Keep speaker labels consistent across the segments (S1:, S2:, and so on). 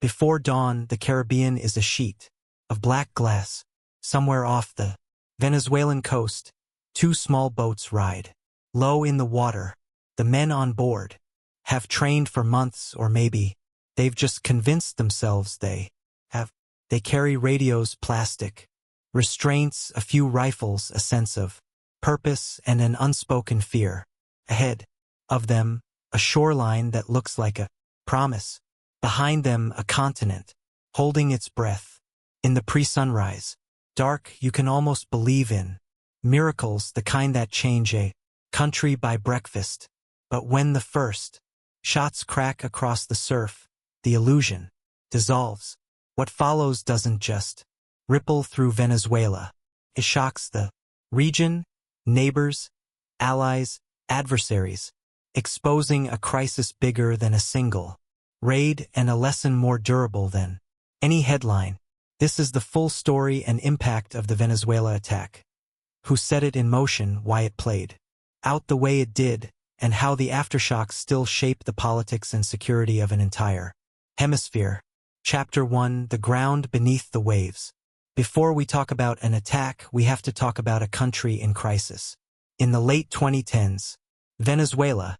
S1: Before dawn, the Caribbean is a sheet of black glass. Somewhere off the Venezuelan coast, two small boats ride. Low in the water, the men on board have trained for months, or maybe they've just convinced themselves they have. They carry radios, plastic restraints, a few rifles, a sense of purpose, and an unspoken fear. Ahead of them, a shoreline that looks like a promise. Behind them, a continent, holding its breath. In the pre-sunrise, dark you can almost believe in. Miracles, the kind that change a country by breakfast. But when the first shots crack across the surf, the illusion dissolves. What follows doesn't just ripple through Venezuela. It shocks the region, neighbors, allies, adversaries, exposing a crisis bigger than a single raid and a lesson more durable than any headline. This is the full story and impact of the Venezuela attack. Who set it in motion, why it played out the way it did, and how the aftershocks still shape the politics and security of an entire hemisphere. Chapter 1: The Ground Beneath the Waves. Before we talk about an attack, we have to talk about a country in crisis. In the late 2010s, Venezuela,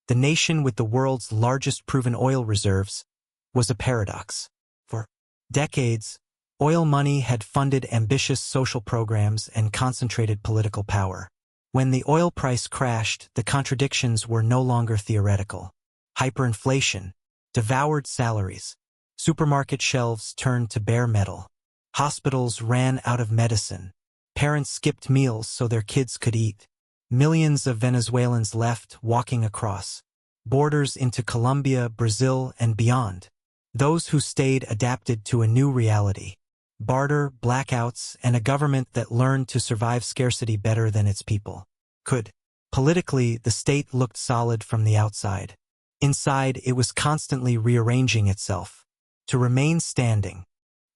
S1: the nation with the world's largest proven oil reserves, was a paradox. For decades, oil money had funded ambitious social programs and concentrated political power. When the oil price crashed, the contradictions were no longer theoretical. Hyperinflation devoured salaries. Supermarket shelves turned to bare metal. Hospitals ran out of medicine. Parents skipped meals so their kids could eat. Millions of Venezuelans left, walking across borders into Colombia, Brazil, and beyond. Those who stayed adapted to a new reality. Barter, blackouts, and a government that learned to survive scarcity better than its people could. Politically, the state looked solid from the outside. Inside, it was constantly rearranging itself to remain standing.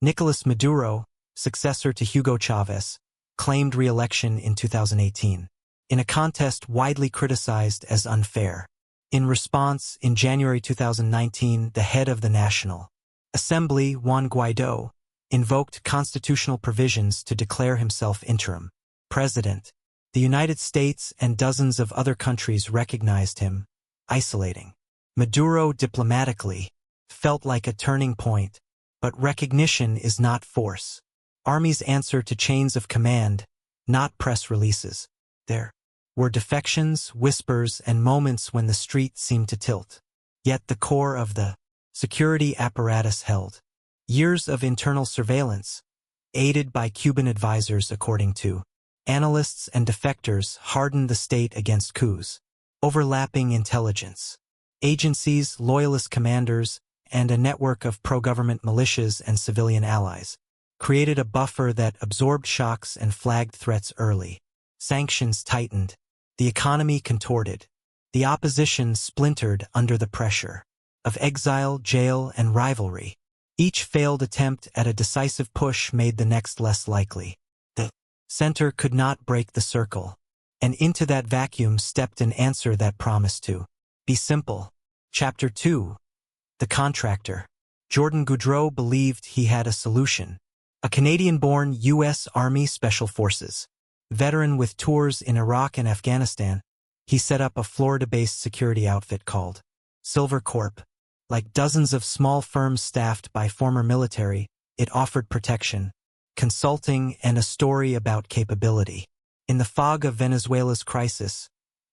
S1: Nicolas Maduro, successor to Hugo Chavez, claimed re-election in 2018, in a contest widely criticized as unfair. In response, in January 2019, the head of the National Assembly, Juan Guaido, invoked constitutional provisions to declare himself interim president. The United States and dozens of other countries recognized him, isolating Maduro diplomatically. Felt like a turning point, but recognition is not force. Armies answer to chains of command, not press releases. There were defections, whispers, and moments when the street seemed to tilt. Yet the core of the security apparatus held. Years of internal surveillance, aided by Cuban advisors according to analysts and defectors, hardened the state against coups. Overlapping intelligence agencies, loyalist commanders, and a network of pro-government militias and civilian allies created a buffer that absorbed shocks and flagged threats early. Sanctions tightened. The economy contorted. The opposition splintered under the pressure of exile, jail, and rivalry. Each failed attempt at a decisive push made the next less likely. The center could not break the circle, and into that vacuum stepped an answer that promised to be simple. Chapter 2: The Contractor. Jordan Goudreau believed he had a solution. A Canadian-born U.S. Army Special Forces veteran with tours in Iraq and Afghanistan, he set up a Florida-based security outfit called Silvercorp. Like dozens of small firms staffed by former military, it offered protection, consulting, and a story about capability. In the fog of Venezuela's crisis,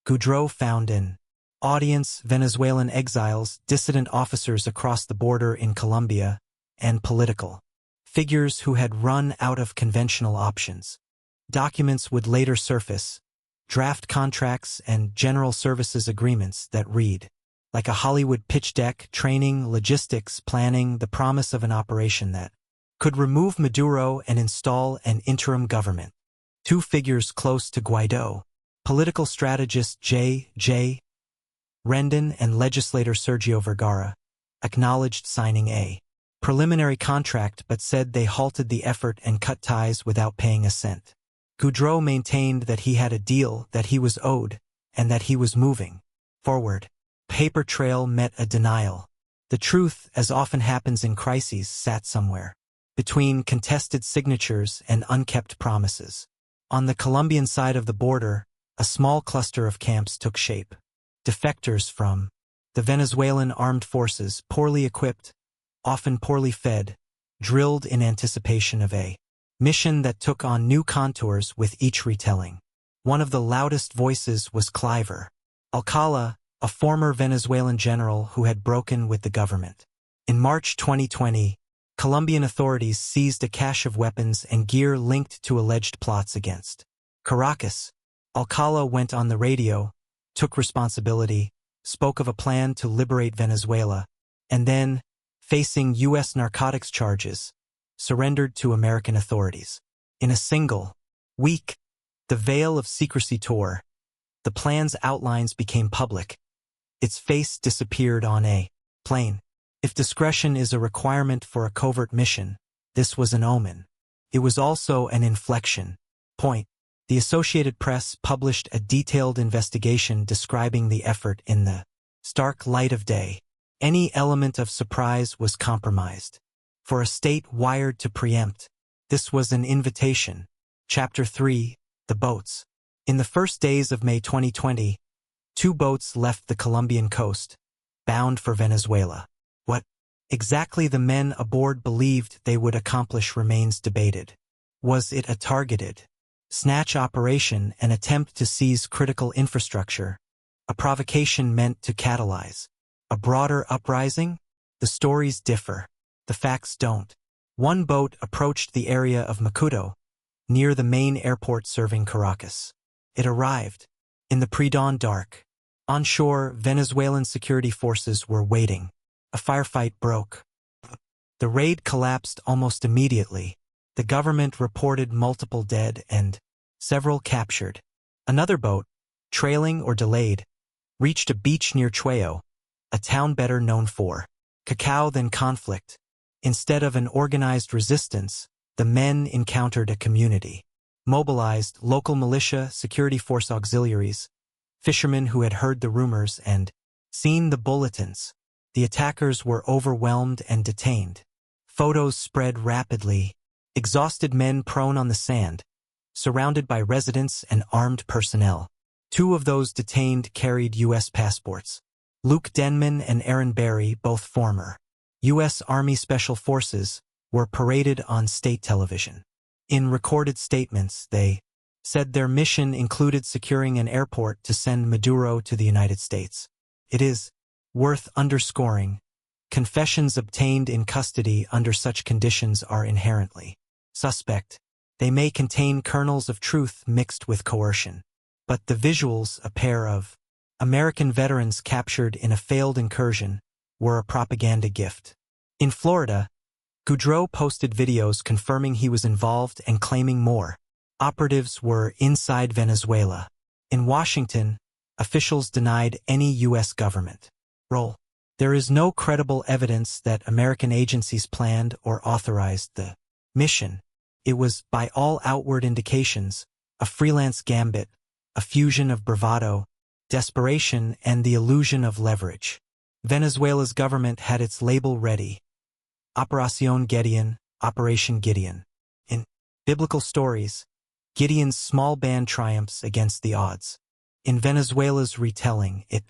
S1: Goudreau found an audience: Venezuelan exiles, dissident officers across the border in Colombia, and political figures who had run out of conventional options. Documents would later surface, draft contracts and general services agreements that read like a Hollywood pitch deck: training, logistics, planning, the promise of an operation that could remove Maduro and install an interim government. Two figures close to Guaido, political strategist J. Rendon and legislator Sergio Vergara, acknowledged signing a preliminary contract but said they halted the effort and cut ties without paying a cent. Goudreau maintained that he had a deal, that he was owed, and that he was moving forward. Paper trail met a denial. The truth, as often happens in crises, sat somewhere between contested signatures and unkept promises. On the Colombian side of the border, a small cluster of camps took shape. Defectors from the Venezuelan armed forces, poorly equipped, often poorly fed, drilled in anticipation of a mission that took on new contours with each retelling. One of the loudest voices was Cliver Alcala, a former Venezuelan general who had broken with the government. In March 2020, Colombian authorities seized a cache of weapons and gear linked to alleged plots against Caracas. Alcala went on the radio, took responsibility, spoke of a plan to liberate Venezuela, and then, facing U.S. narcotics charges, surrendered to American authorities. In a single week, the veil of secrecy tore. The plan's outlines became public. Its face disappeared on a plane. If discretion is a requirement for a covert mission, this was an omen. It was also an inflection point. The Associated Press published a detailed investigation describing the effort in the stark light of day. Any element of surprise was compromised. For a state wired to preempt, this was an invitation. Chapter 3, The Boats. In the first days of May 2020, 2 boats left the Colombian coast, bound for Venezuela. What exactly the men aboard believed they would accomplish remains debated. Was it a targeted snatch operation, an attempt to seize critical infrastructure, a provocation meant to catalyze a broader uprising? The stories differ. The facts don't. One boat approached the area of Puerto, near the main airport serving Caracas. It arrived in the pre-dawn dark. On shore, Venezuelan security forces were waiting. A firefight broke. The raid collapsed almost immediately. The government reported multiple dead and several captured. Another boat, trailing or delayed, reached a beach near Chueo, a town better known for cacao than conflict. Instead of an organized resistance, the men encountered a community. Mobilized local militia, security force auxiliaries, fishermen who had heard the rumors and seen the bulletins. The attackers were overwhelmed and detained. Photos spread rapidly. Exhausted men prone on the sand, surrounded by residents and armed personnel. 2 of those detained carried U.S. passports. Luke Denman and Aaron Berry, both former U.S. Army Special Forces, were paraded on state television. In recorded statements, they said their mission included securing an airport to send Maduro to the United States. It is worth underscoring, confessions obtained in custody under such conditions are inherently suspect. They may contain kernels of truth mixed with coercion. But the visuals, a pair of American veterans captured in a failed incursion, were a propaganda gift. In Florida, Goudreau posted videos confirming he was involved and claiming more operatives were inside Venezuela. In Washington, officials denied any U.S. government role. There is no credible evidence that American agencies planned or authorized the mission. It was, by all outward indications, a freelance gambit, a fusion of bravado, desperation, and the illusion of leverage. Venezuela's government had its label ready. Operación Gideon, Operation Gideon. In biblical stories, Gideon's small band triumphs against the odds. In Venezuela's retelling, it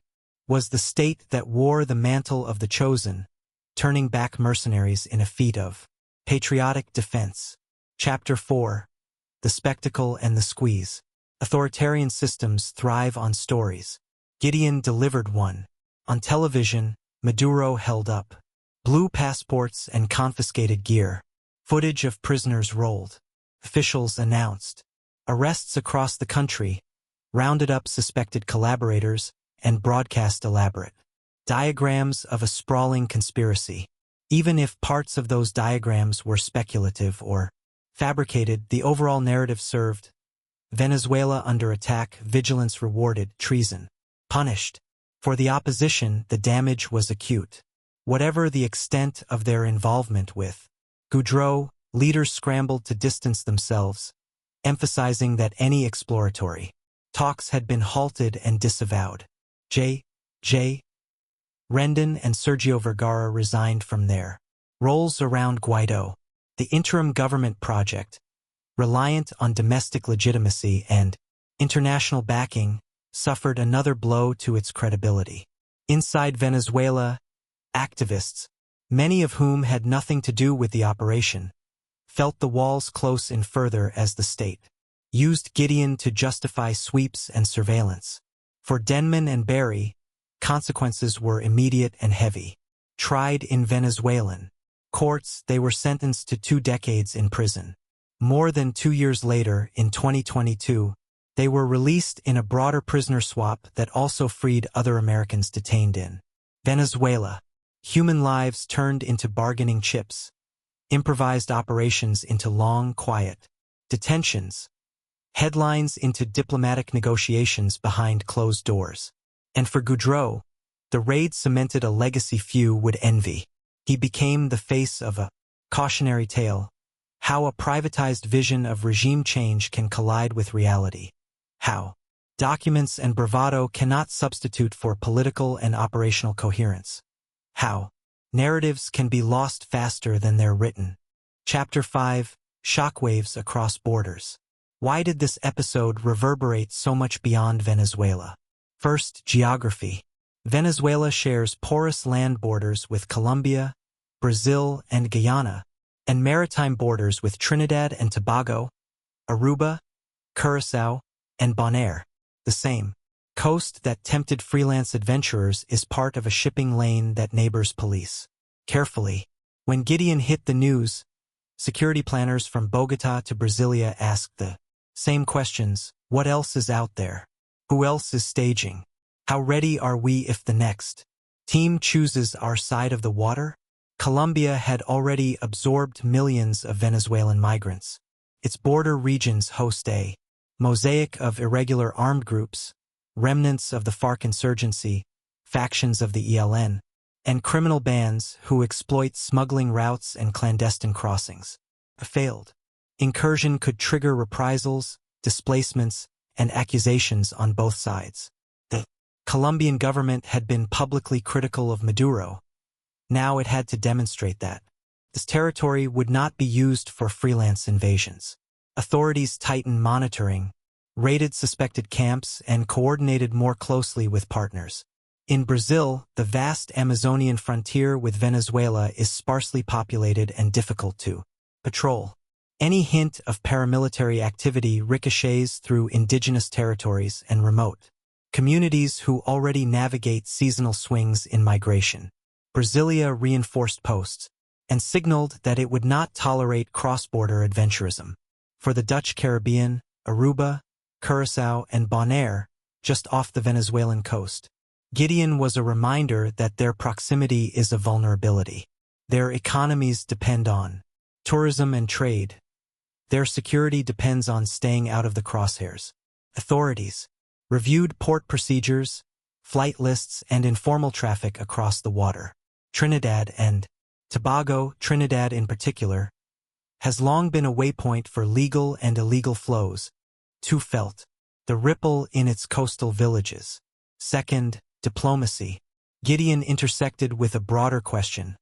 S1: was the state that wore the mantle of the chosen, turning back mercenaries in a feat of patriotic defense. Chapter 4. The Spectacle and the Squeeze. Authoritarian systems thrive on stories. Gideon delivered one. On television, Maduro held up blue passports and confiscated gear. Footage of prisoners rolled. Officials announced arrests across the country, rounded up suspected collaborators, and broadcast elaborate diagrams of a sprawling conspiracy. Even if parts of those diagrams were speculative or fabricated, the overall narrative served Venezuela under attack, vigilance rewarded, treason punished. For the opposition, the damage was acute. Whatever the extent of their involvement with Goudreau, leaders scrambled to distance themselves, emphasizing that any exploratory talks had been halted and disavowed. J. Rendon and Sergio Vergara resigned from there. Roles around Guaido. The interim government project, reliant on domestic legitimacy and international backing, suffered another blow to its credibility. Inside Venezuela, activists, many of whom had nothing to do with the operation, felt the walls close in further as the state used Gideon to justify sweeps and surveillance. For Denman and Barry, consequences were immediate and heavy. Tried in Venezuelan courts, they were sentenced to 2 decades in prison. More than 2 years later, in 2022, they were released in a broader prisoner swap that also freed other Americans detained in Venezuela. Human lives turned into bargaining chips, improvised operations into long, quiet detentions, headlines into diplomatic negotiations behind closed doors. And for Goudreau, the raid cemented a legacy few would envy. He became the face of a cautionary tale, how a privatized vision of regime change can collide with reality. How documents and bravado cannot substitute for political and operational coherence. How narratives can be lost faster than they're written. Chapter 5: Shockwaves Across Borders. Why did this episode reverberate so much beyond Venezuela? First, geography. Venezuela shares porous land borders with Colombia, Brazil, and Guyana, and maritime borders with Trinidad and Tobago, Aruba, Curaçao, and Bonaire. The same coast that tempted freelance adventurers is part of a shipping lane that neighbors police carefully. When Gideon hit the news, security planners from Bogota to Brasilia asked the same questions. What else is out there? Who else is staging? How ready are we if the next team chooses our side of the water? Colombia had already absorbed millions of Venezuelan migrants. Its border regions host a mosaic of irregular armed groups, remnants of the FARC insurgency, factions of the ELN, and criminal bands who exploit smuggling routes and clandestine crossings. A failed incursion could trigger reprisals, displacements, and accusations on both sides. The Colombian government had been publicly critical of Maduro. Now it had to demonstrate that this territory would not be used for freelance invasions. Authorities tightened monitoring, raided suspected camps, and coordinated more closely with partners. In Brazil, the vast Amazonian frontier with Venezuela is sparsely populated and difficult to patrol. Any hint of paramilitary activity ricochets through indigenous territories and remote communities who already navigate seasonal swings in migration. Brasilia reinforced posts and signaled that it would not tolerate cross-border adventurism. For the Dutch Caribbean, Aruba, Curaçao, and Bonaire, just off the Venezuelan coast, Gideon was a reminder that their proximity is a vulnerability. Their economies depend on tourism and trade. Their security depends on staying out of the crosshairs. Authorities reviewed port procedures, flight lists, and informal traffic across the water. Trinidad and Tobago, Trinidad in particular, has long been a waypoint for legal and illegal flows. Too felt the ripple in its coastal villages. Second, diplomacy. Gideon intersected with a broader question: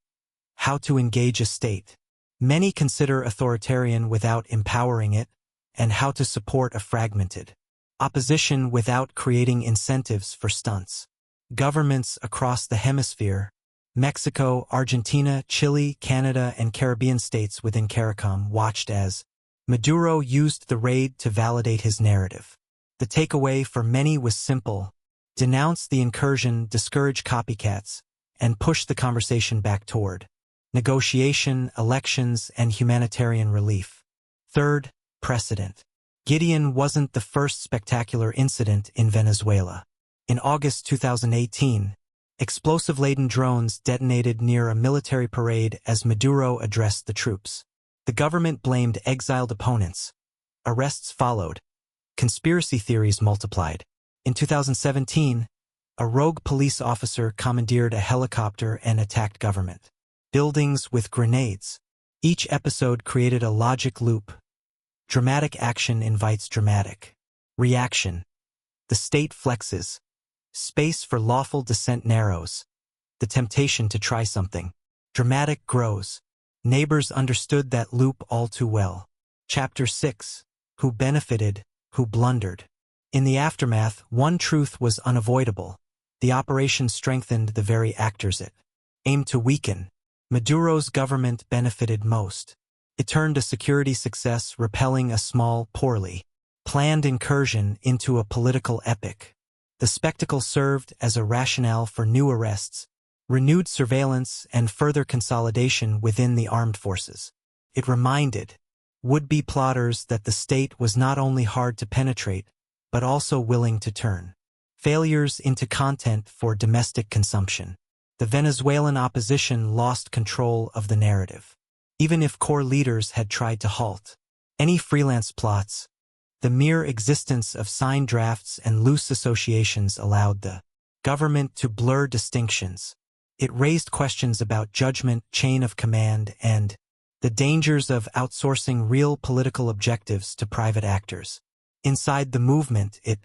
S1: how to engage a state many consider authoritarian without empowering it, and how to support a fragmented opposition without creating incentives for stunts. Governments across the hemisphere, Mexico, Argentina, Chile, Canada, and Caribbean states within CARICOM, watched as Maduro used the raid to validate his narrative. The takeaway for many was simple: denounce the incursion, discourage copycats, and push the conversation back toward negotiation, elections, and humanitarian relief. Third, precedent. Gideon wasn't the first spectacular incident in Venezuela. In August 2018, explosive-laden drones detonated near a military parade as Maduro addressed the troops. The government blamed exiled opponents. Arrests followed. Conspiracy theories multiplied. In 2017, a rogue police officer commandeered a helicopter and attacked government buildings with grenades. Each episode created a logic loop. Dramatic action invites dramatic reaction. The state flexes. Space for lawful dissent narrows. the temptation to try something dramatic grows. Neighbors understood that loop all too well. Chapter 6. Who benefited, who blundered. In the aftermath, one truth was unavoidable. The operation strengthened the very actors it aimed to weaken. Maduro's government benefited most. It turned a security success repelling a small, poorly planned incursion into a political epic. The spectacle served as a rationale for new arrests, renewed surveillance, and further consolidation within the armed forces. It reminded would-be plotters that the state was not only hard to penetrate, but also willing to turn failures into content for domestic consumption. The Venezuelan opposition lost control of the narrative. Even if core leaders had tried to halt any freelance plots, the mere existence of signed drafts and loose associations allowed the government to blur distinctions. It raised questions about judgment, chain of command, and the dangers of outsourcing real political objectives to private actors. Inside the movement, it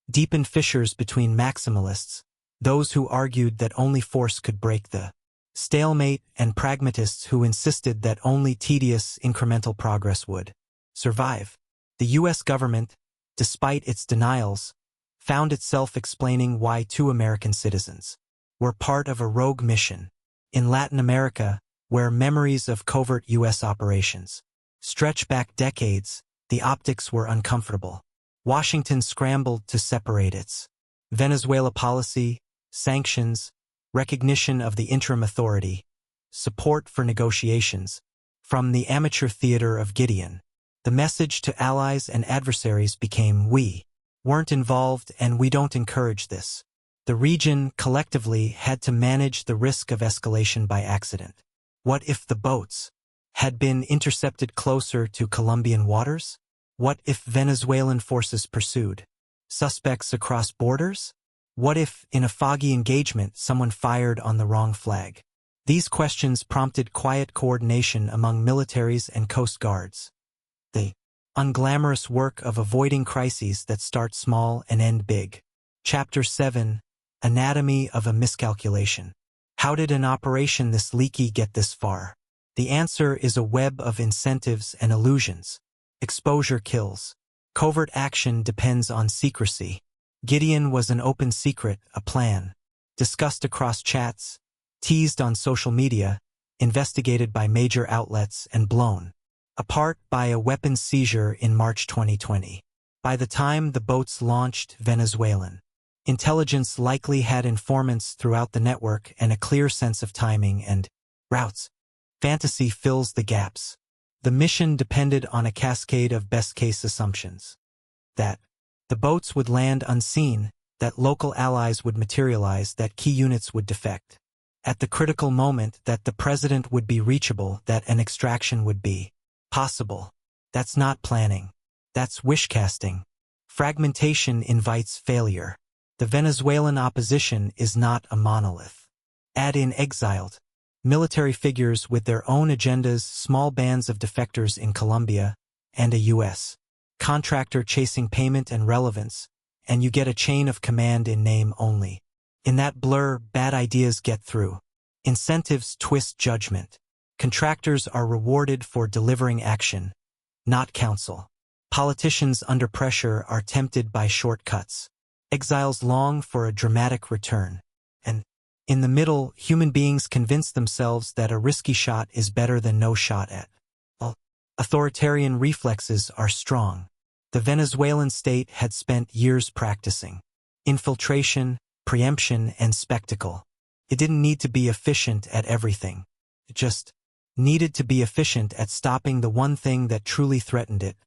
S1: deepened fissures between maximalists, those who argued that only force could break the stalemate, and pragmatists who insisted that only tedious, incremental progress would survive. The U.S. government, despite its denials, found itself explaining why 2 American citizens were part of a rogue mission. In Latin America, where memories of covert U.S. operations stretch back decades, the optics were uncomfortable. Washington scrambled to separate its Venezuela policy, sanctions, recognition of the interim authority, support for negotiations, from the amateur theater of Gideon. The message to allies and adversaries became we weren't involved and we don't encourage this. The region collectively had to manage the risk of escalation by accident. What if the boats had been intercepted closer to Colombian waters? What if Venezuelan forces pursued suspects across borders? What if, in a foggy engagement, someone fired on the wrong flag? These questions prompted quiet coordination among militaries and coast guards. The unglamorous work of avoiding crises that start small and end big. Chapter 7. Anatomy of a Miscalculation. How did an operation this leaky get this far? The answer is a web of incentives and illusions. Exposure kills. Covert action depends on secrecy. Gideon was an open secret, a plan. Discussed across chats, teased on social media, investigated by major outlets, and blown apart by a weapons seizure in March 2020. By the time the boats launched, Venezuelan intelligence likely had informants throughout the network and a clear sense of timing and routes. Fantasy fills the gaps. The mission depended on a cascade of best-case assumptions. That the boats would land unseen, that local allies would materialize, that key units would defect. At the critical moment, that the president would be reachable, that an extraction would be possible. That's not planning. That's wish-casting. Fragmentation invites failure. The Venezuelan opposition is not a monolith. Add in exiled military figures with their own agendas, small bands of defectors in Colombia, and a U.S. contractor chasing payment and relevance, and you get a chain of command in name only. In that blur, bad ideas get through. Incentives twist judgment. Contractors are rewarded for delivering action, not counsel. Politicians under pressure are tempted by shortcuts. Exiles long for a dramatic return. And in the middle, human beings convince themselves that a risky shot is better than no shot at all. Authoritarian reflexes are strong. The Venezuelan state had spent years practicing infiltration, preemption, and spectacle. It didn't need to be efficient at everything. It just needed to be efficient at stopping the one thing that truly threatened it: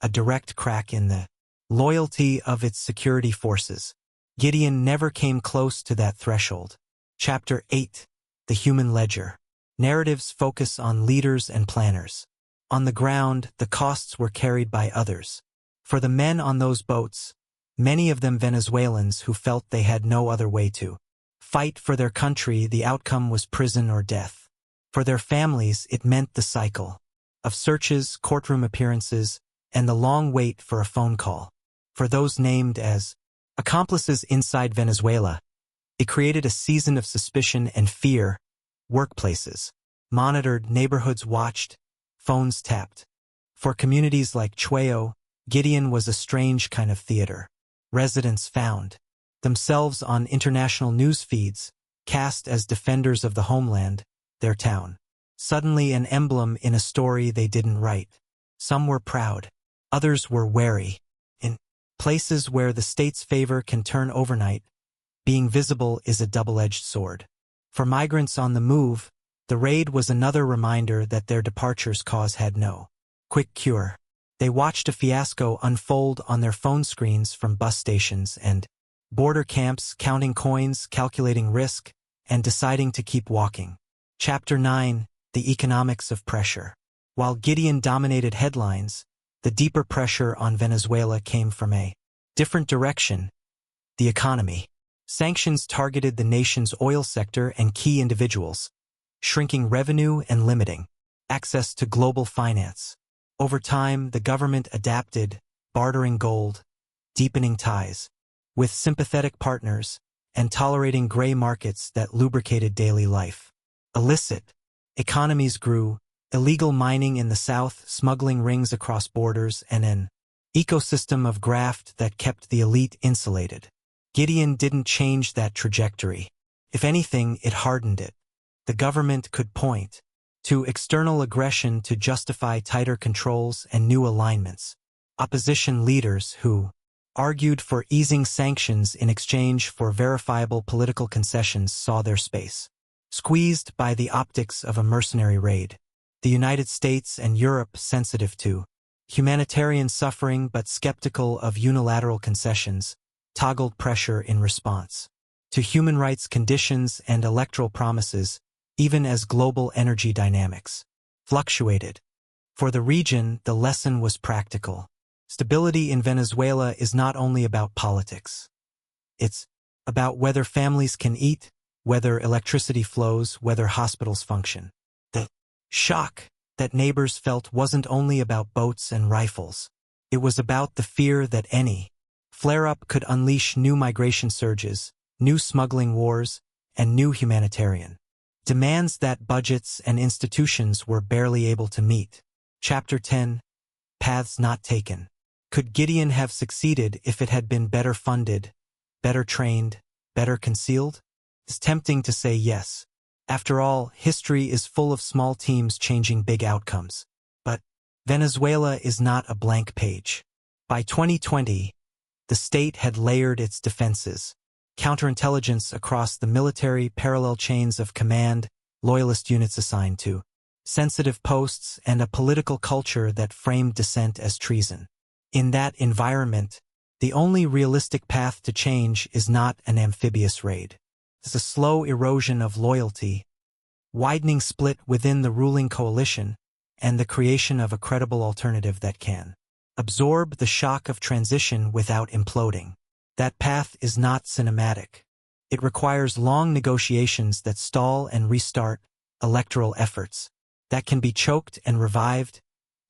S1: a direct crack in the loyalty of its security forces. Gideon never came close to that threshold. Chapter 8. The Human Ledger. Narratives focus on leaders and planners. On the ground, the costs were carried by others. For the men on those boats, many of them Venezuelans who felt they had no other way to fight for their country, the outcome was prison or death. For their families, it meant the cycle of searches, courtroom appearances, and the long wait for a phone call. For those named as accomplices inside Venezuela, It created a season of suspicion and fear. Workplaces monitored, neighborhoods watched, phones tapped. For communities like Puerto, Gideon was a strange kind of theater. Residents found themselves on international news feeds, cast as defenders of the homeland, their town. Suddenly an emblem in a story they didn't write. Some were proud. Others were wary. In places where the state's favor can turn overnight, being visible is a double-edged sword. For migrants on the move, the raid was another reminder that their departure's cause had no quick cure. They watched a fiasco unfold on their phone screens from bus stations and border camps, counting coins, calculating risk, and deciding to keep walking. Chapter 9: The Economics of Pressure. While Gideon dominated headlines, the deeper pressure on Venezuela came from a different direction: the economy. Sanctions targeted the nation's oil sector and key individuals, shrinking revenue and limiting access to global finance. Over time, the government adapted, bartering gold, deepening ties with sympathetic partners, and tolerating gray markets that lubricated daily life. Illicit economies grew: illegal mining in the south, smuggling rings across borders, and an ecosystem of graft that kept the elite insulated. Gideon didn't change that trajectory. If anything, it hardened it. The government could point to external aggression to justify tighter controls and new alignments. Opposition leaders who argued for easing sanctions in exchange for verifiable political concessions saw their space squeezed by the optics of a mercenary raid. The United States and Europe, sensitive to humanitarian suffering but skeptical of unilateral concessions, toggled pressure in response to human rights conditions and electoral promises, even as global energy dynamics fluctuated. For the region, the lesson was practical. Stability in Venezuela is not only about politics. It's about whether families can eat, whether electricity flows, whether hospitals function. The shock that neighbors felt wasn't only about boats and rifles. It was about the fear that any flare-up could unleash new migration surges, new smuggling wars, and new humanitarian demands that budgets and institutions were barely able to meet. Chapter 10: Paths Not Taken. Could Gideon have succeeded if it had been better funded, better trained, better concealed? It's tempting to say yes. After all, history is full of small teams changing big outcomes. But Venezuela is not a blank page. By 2020, the state had layered its defenses: counterintelligence across the military, parallel chains of command, loyalist units assigned to sensitive posts, and a political culture that framed dissent as treason. In that environment, the only realistic path to change is not an amphibious raid. It's a slow erosion of loyalty, widening split within the ruling coalition, and the creation of a credible alternative that can absorb the shock of transition without imploding. That path is not cinematic. It requires long negotiations that stall and restart electoral efforts that can be choked and revived,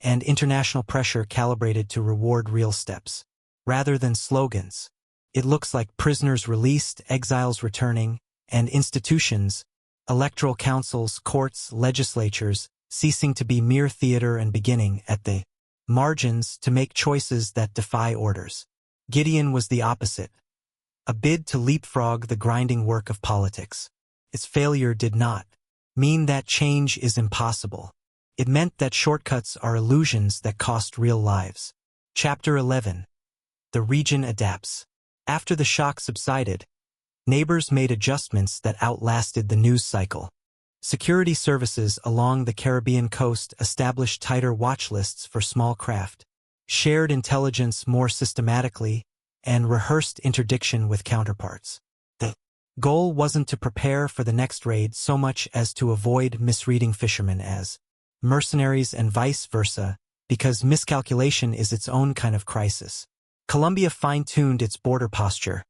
S1: and international pressure calibrated to reward real steps, rather than slogans. It looks like prisoners released, exiles returning, and institutions, electoral councils, courts, legislatures, ceasing to be mere theater and beginning at the margins to make choices that defy orders. Gideon was the opposite, a bid to leapfrog the grinding work of politics. Its failure did not mean that change is impossible. It meant that shortcuts are illusions that cost real lives. Chapter 11: The Region Adapts. After the shock subsided, neighbors made adjustments that outlasted the news cycle. Security services along the Caribbean coast established tighter watch lists for small craft, shared intelligence more systematically, and rehearsed interdiction with counterparts. The goal wasn't to prepare for the next raid so much as to avoid misreading fishermen as mercenaries and vice versa, because miscalculation is its own kind of crisis. Colombia fine-tuned its border posture,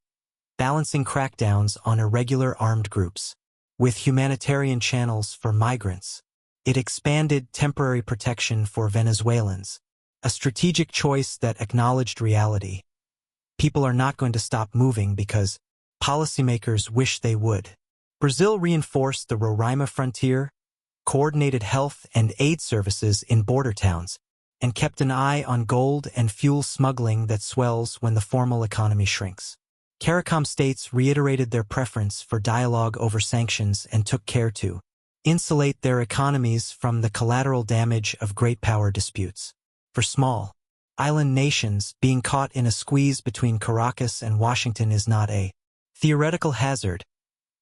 S1: balancing crackdowns on irregular armed groups with humanitarian channels for migrants. It expanded temporary protection for Venezuelans, a strategic choice that acknowledged reality. People are not going to stop moving because Policymakers wish they would. Brazil reinforced the Roraima frontier, coordinated health and aid services in border towns, and kept an eye on gold and fuel smuggling that swells when the formal economy shrinks. CARICOM states reiterated their preference for dialogue over sanctions and took care to insulate their economies from the collateral damage of great power disputes. For small, island nations, being caught in a squeeze between Caracas and Washington is not a theoretical hazard,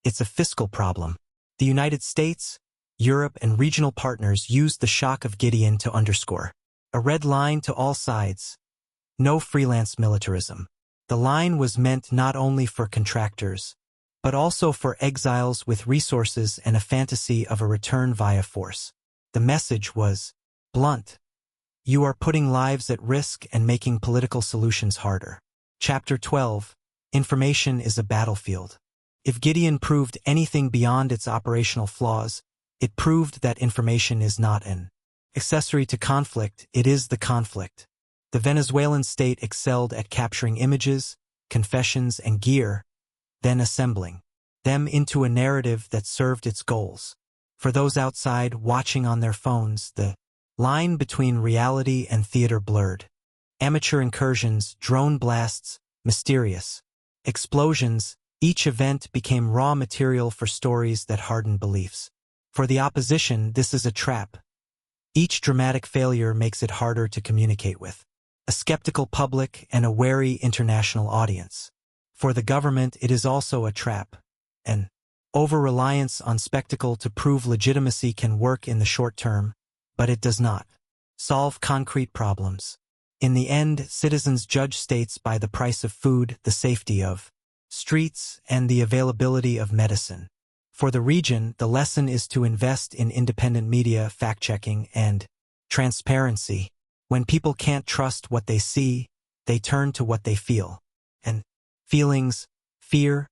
S1: it's a fiscal problem. The United States, Europe, and regional partners used the shock of Gideon to underscore a red line to all sides. No freelance militarism. The line was meant not only for contractors, but also for exiles with resources and a fantasy of a return via force. The message was blunt. You are putting lives at risk and making political solutions harder. Chapter 12. Information is a battlefield. If Gideon proved anything beyond its operational flaws, it proved that information is not an accessory to conflict, it is the conflict. The Venezuelan state excelled at capturing images, confessions, and gear, then assembling them into a narrative that served its goals. For those outside watching on their phones, the line between reality and theater blurred. Amateur incursions, drone blasts, mysterious explosions, each event became raw material for stories that hardened beliefs. For the opposition, this is a trap. Each dramatic failure makes it harder to communicate with a skeptical public and a wary international audience. For the government, it is also a trap. An over-reliance on spectacle to prove legitimacy can work in the short term, but it does not solve concrete problems. In the end, citizens judge states by the price of food, the safety of streets, and the availability of medicine. For the region, the lesson is to invest in independent media, fact-checking, and transparency. When people can't trust what they see, they turn to what they feel. And feelings, fear,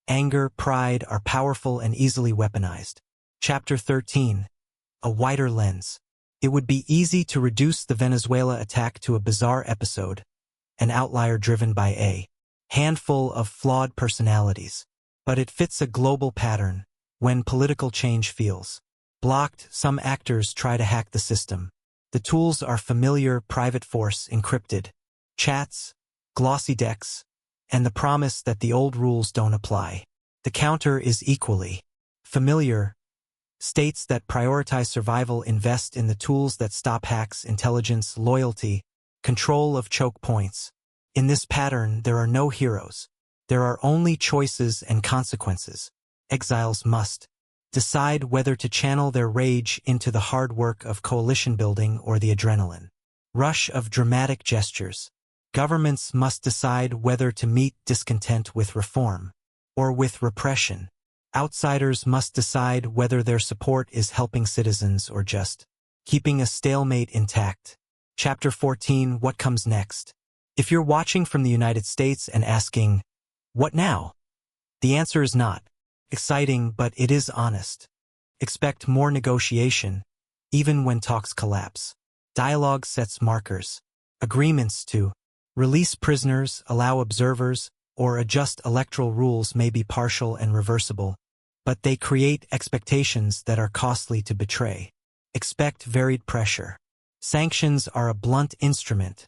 S1: anger, pride are powerful and easily weaponized. Chapter 13. A wider lens. It would be easy to reduce the Venezuela attack to a bizarre episode, an outlier driven by a handful of flawed personalities. But it fits a global pattern. When political change feels blocked, some actors try to hack the system. The tools are familiar: private force, encrypted chats, glossy decks, and the promise that the old rules don't apply. The counter is equally familiar: states that prioritize survival invest in the tools that stop hacks, intelligence, loyalty, control of choke points. In this pattern, there are no heroes. There are only choices and consequences. Exiles must decide whether to channel their rage into the hard work of coalition building or the adrenaline rush of dramatic gestures. Governments must decide whether to meet discontent with reform or with repression. Outsiders must decide whether their support is helping citizens or just keeping a stalemate intact. Chapter 14. What comes next? If you're watching from the United States and asking, what now? The answer is not exciting, but it is honest. Expect more negotiation, even when talks collapse. Dialogue sets markers. Agreements to release prisoners, allow observers, or adjust electoral rules may be partial and reversible, but they create expectations that are costly to betray. Expect varied pressure. Sanctions are a blunt instrument.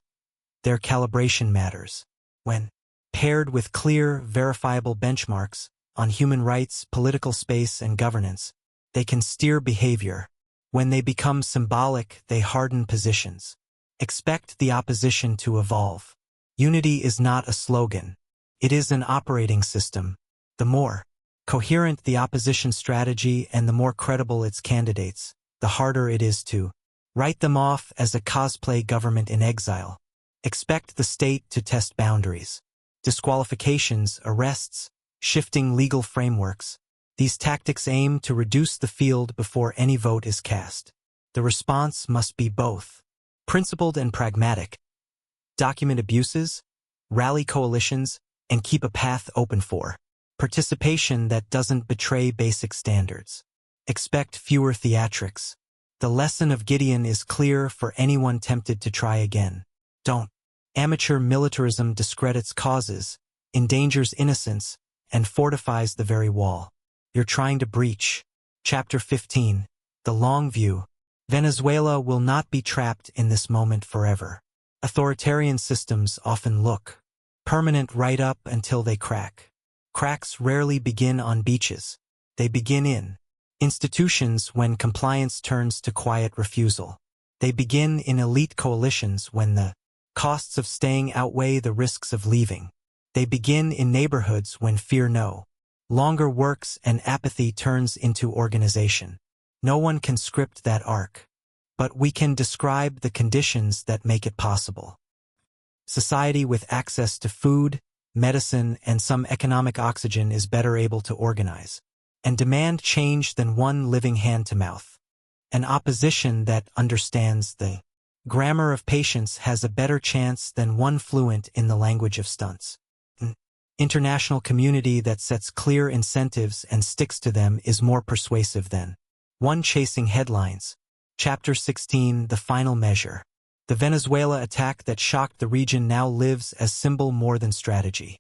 S1: Their calibration matters. When paired with clear, verifiable benchmarks on human rights, political space, and governance, they can steer behavior. When they become symbolic, they harden positions. Expect the opposition to evolve. Unity is not a slogan. It is an operating system. The more coherent the opposition strategy and the more credible its candidates, the harder it is to write them off as a cosplay government in exile. Expect the state to test boundaries. Disqualifications, arrests, shifting legal frameworks. These tactics aim to reduce the field before any vote is cast. The response must be both principled and pragmatic. Document abuses, rally coalitions, and keep a path open for participation that doesn't betray basic standards. Expect fewer theatrics. The lesson of Gideon is clear for anyone tempted to try again. Don't. Amateur militarism discredits causes, endangers innocence, and fortifies the very wall you're trying to breach. Chapter 15. The Long View. Venezuela will not be trapped in this moment forever. Authoritarian systems often look permanent right up until they crack. Cracks rarely begin on beaches. They begin in institutions when compliance turns to quiet refusal. They begin in elite coalitions when the costs of staying outweigh the risks of leaving. They begin in neighborhoods when fear no longer works and apathy turns into organization. No one can script that arc, but we can describe the conditions that make it possible. Society with access to food, medicine, and some economic oxygen is better able to organize and demand change than one living hand-to-mouth. An opposition that understands the grammar of patience has a better chance than one fluent in the language of stunts. An international community that sets clear incentives and sticks to them is more persuasive than one chasing headlines. Chapter 16. The Final Measure. The Venezuela attack that shocked the region now lives as symbol more than strategy.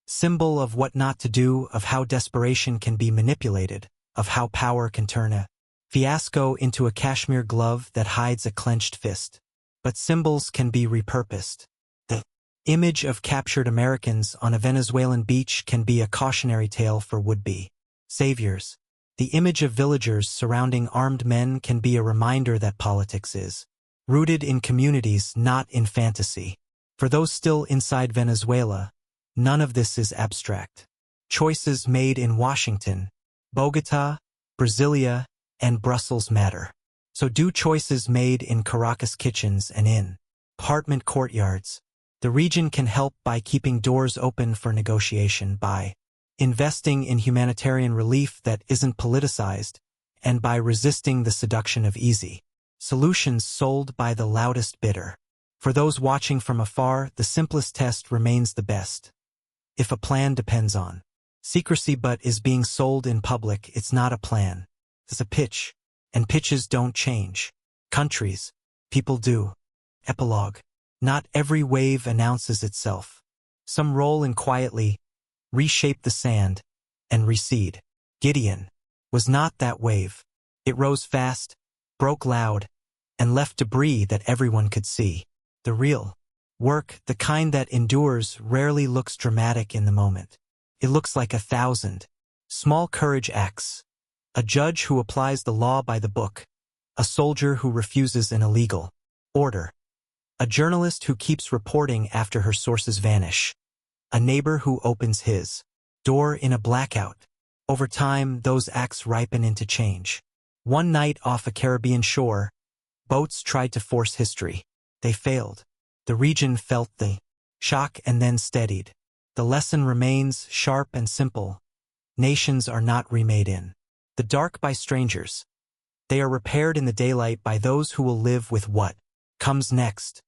S1: Symbol of what not to do, of how desperation can be manipulated, of how power can turn a fiasco into a cashmere glove that hides a clenched fist. But symbols can be repurposed. The image of captured Americans on a Venezuelan beach can be a cautionary tale for would-be saviors. The image of villagers surrounding armed men can be a reminder that politics is rooted in communities, not in fantasy. For those still inside Venezuela, none of this is abstract. Choices made in Washington, Bogota, Brasilia, and Brussels matter. So do choices made in Caracas kitchens and in apartment courtyards. The region can help by keeping doors open for negotiation, by investing in humanitarian relief that isn't politicized, and by resisting the seduction of easy solutions sold by the loudest bidder. For those watching from afar, the simplest test remains the best. If a plan depends on secrecy but is being sold in public, it's not a plan. It's a pitch, and pitches don't change countries. People do. Epilogue. Not every wave announces itself. Some roll in quietly, reshape the sand, and recede. Gideon was not that wave. It rose fast, broke loud, and left debris that everyone could see. The real work, the kind that endures, rarely looks dramatic in the moment. It looks like 1,000 small courage acts. A judge who applies the law by the book. A soldier who refuses an illegal order. A journalist who keeps reporting after her sources vanish. A neighbor who opens his door in a blackout. Over time, those acts ripen into change. One night off a Caribbean shore, boats tried to force history. They failed. The region felt the shock and then steadied. The lesson remains sharp and simple. Nations are not remade in the dark by strangers. They are repaired in the daylight by those who will live with what comes next.